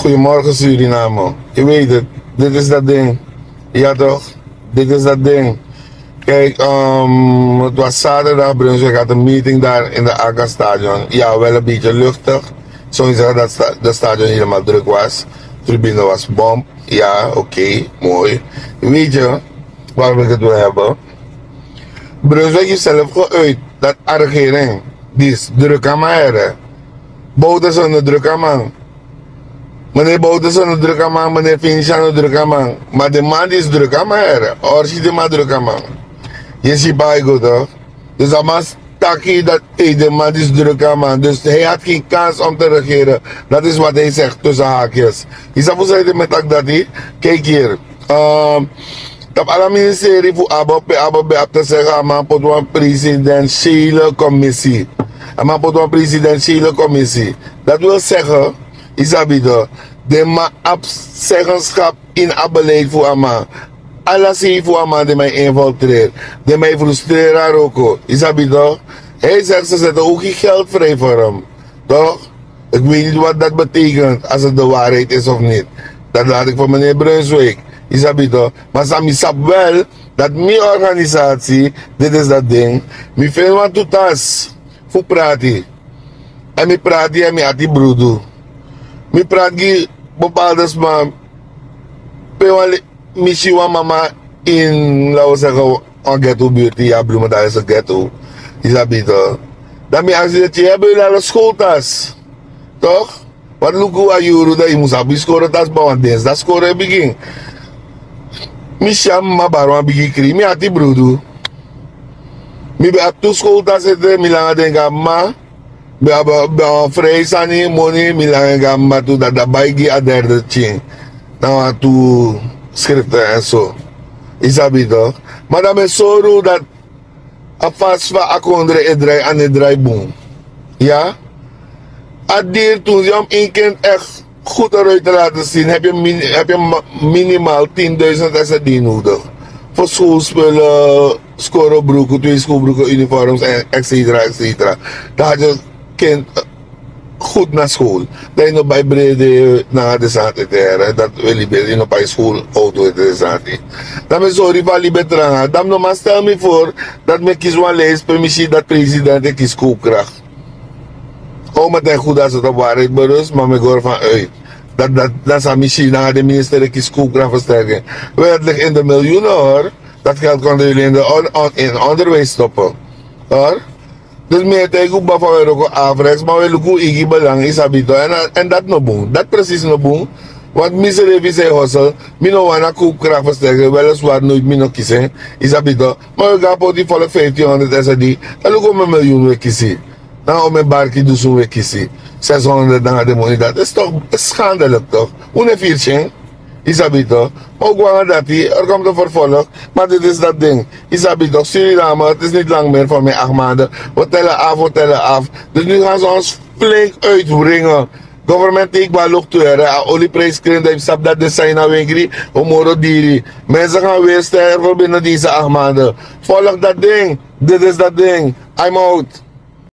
Goedemorgen Suriname. Je weet het, dit is dat ding. Ja toch? Dit is dat ding. Kijk, het was zaterdag, Brunsi had een meeting daar in de Arki stadion. Ja, wel een beetje luchtig. Zou je zeggen dat de stadion helemaal druk was. De tribune was bom. Ja, oké, mooi. Weet je waarom ik het wil hebben? Brunsi heeft zelf geuit dat regering, die is druk aan mij. Bouten zijn de druk aan man. Meneer Bouten zijn de druk aan man, meneer Vinciano de druk aan man. Maar de man die is druk aan mij. Orsi de man druk aan man. Je ziet bij goed toch? Dus allemaal takkie dat de man is druk aan man. Dus hij had geen kans om te regeren. Dat is wat hij zegt tussen haakjes. Je zou zeggen met dat hij. Kijk hier. Dat alle ministerie voor Abo te zeggen, maar voor een presidentiële commissie. Maar voor een presidentiële commissie. Dat wil zeggen, Isabido, de ma zeggenschap in beleid voor ama. Alles hier voor ama die mij infiltreert. Die mij frustreert ook. Isabido, hij zegt ze zetten ook geen geld vrij voor hem. Toch? Ik weet niet wat dat betekent, als het de waarheid is of niet. Dat laat ik van meneer Brunsi. Isabido. Maar Sami sap wel dat mijn organisatie, dit is dat ding, mijn veel wat toetas voor praten. En mijn praten en mijn ati broedu. Mijn praten bepaalde maar misschien wat mama in, laten we zeggen, een ghetto buurt, ja bloemen, dat is een ghetto. Isabido. Dan mijn actie dat je hebt naar de schooltas. Toch? Wat lukt hoe aan juru dat je moest hebben scoren tas bouwen, dat scoren begin. Misham ma barwa bigi kri mi ati brudu mi be atu school ta sete mi langa denga ma be vrij sani money mi langa ma tu da baigi a derde ching na atu schriften en zo isabi toch maar dan is zo dat a fast va akondre edrai an edrai boom ja adir toen je om één kind echt goed eruit te laten zien, heb je minimaal 10.000 SRD nodig. Voor schoolspullen, scorebroeken, 2 schoolbroeken, uniforms, etc. Dan had je kind goed naar school. Dat je nog bij brede naar de zaterdij, dat wil je nog bij school auto de zaterdij. Dan is sorry van Libertranga. Dan nog maar stel me voor dat me kies een lijst permissie dat president ik kies koopkracht. Oh, maar het goed als het op waarheid berust, maar ik hoor van uit. Dat is een missie naar de minister die koopkracht versterken. Het ligt in de miljoenen hoor. Dat geld konden jullie in onderwijs stoppen. Hoor. Dus meer tegen hoe we ook afrechts, maar we willen hoe ik belang is habito. En dat no boom. Dat precies no boom. Want miserie is een hossel. Mino wana koopkracht versterken. Weliswaar nooit mino kiezen. Is habito. Maar we gaan voor die volle 1500 SRD. Dan ook om een miljoen we kiezen. Nou, om een barkie dus we kiezen. 600 dan de money. Dat is toch schandelijk toch? Hoe viertje? Isabito. Maar ook wanneer dat hij, er komt een vervolg. Maar dit is dat ding. Isabito, Suriname, het is niet lang meer voor mij 8 maanden. We tellen af. Dus nu gaan ze ons flink uitbrengen. Government take wel lucht toe. Olieprijs krijgen, dat dat design naar winkri. Omoro diri. Mensen gaan weer sterven binnen deze 8 maanden. Volg dat ding. Dit is dat ding. I'm out.